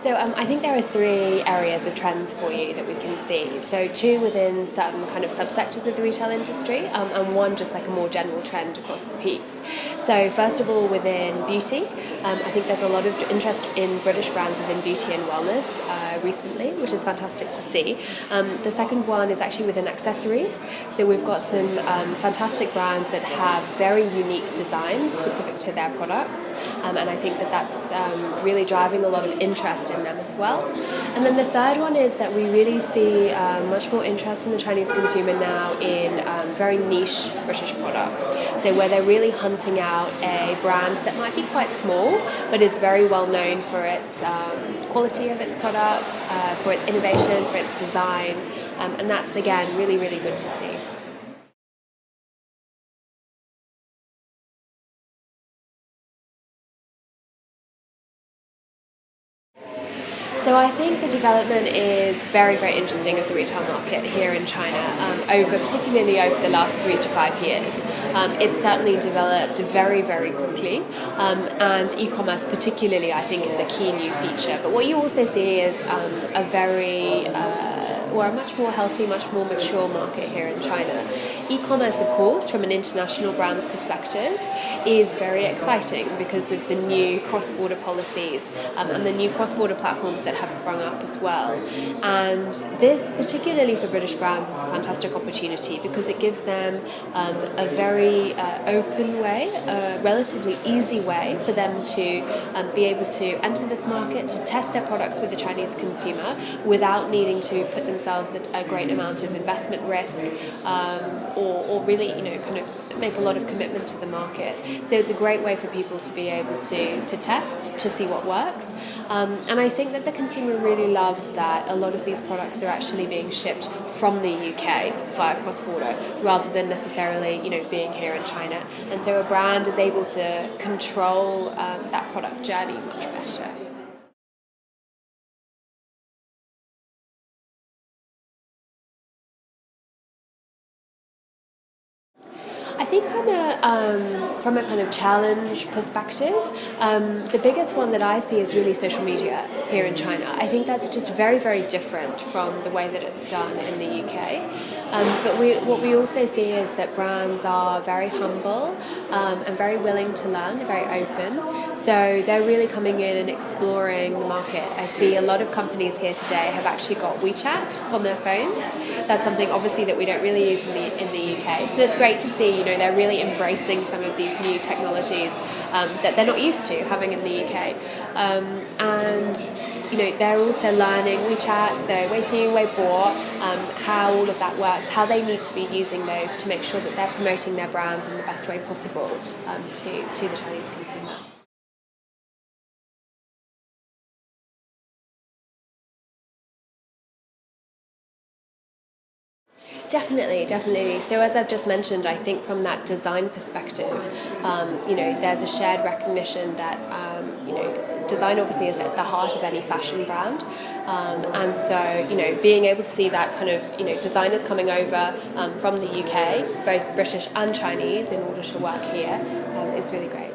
So I think there are three areas of trends for you that we can see. So two within certain kind of subsectors of the retail industry, and one just like a more general trend across the piece. So first of all, within beauty, I think there's a lot of interest in British brands within beauty and wellness recently, which is fantastic to see. The second one is actually within accessories. So we've got some fantastic brands that have very unique designs specific to their products, and I think that that's really driving a lot of interest in them as well. And then the third one is that we really see much more interest from the Chinese consumer now in very niche British products. So where they're really hunting out a brand that might be quite small, but is very well known for its quality of its products, for its innovation, for its design, and that's again really, really good to see. So I think the development is very, very interesting of the retail market here in China, particularly over the last 3 to 5 years. It's certainly developed very, very quickly, and e-commerce particularly I think is a key new feature. But what you also see is a much more healthy, much more mature market here in China. E-commerce, of course, from an international brand's perspective, is very exciting because of the new cross-border policies and the new cross-border platforms that have sprung up as well. And this, particularly for British brands, is a fantastic opportunity because it gives them a very open way, a relatively easy way for them to be able to enter this market, to test their products with the Chinese consumer without needing to put themselves at a great amount of investment risk or really, kind of make a lot of commitment to the market. So it's a great way for people to be able to test, to see what works. And I think that the consumer really loves that a lot of these products are actually being shipped from the UK via cross-border rather than necessarily, being here in China. And so a brand is able to control that product journey much better. I think from a kind of challenge perspective, the biggest one that I see is really social media here in China. I think that's just very, very different from the way that it's done in the UK. But what we also see is that brands are very humble and very willing to learn. They're very open. So they're really coming in and exploring the market. I see a lot of companies here today have actually got WeChat on their phones. That's something obviously that we don't really use in the UK. So it's great to see, they're really embracing some of these new technologies that they're not used to having in the UK. And they're also learning WeChat, so Weixin, Weibo, how all of that works, how they need to be using those to make sure that they're promoting their brands in the best way possible to the Chinese consumer. Definitely. So as I've just mentioned, I think from that design perspective, there's a shared recognition that, design obviously is at the heart of any fashion brand. And so, being able to see that kind of, designers coming over from the UK, both British and Chinese, in order to work here is really great.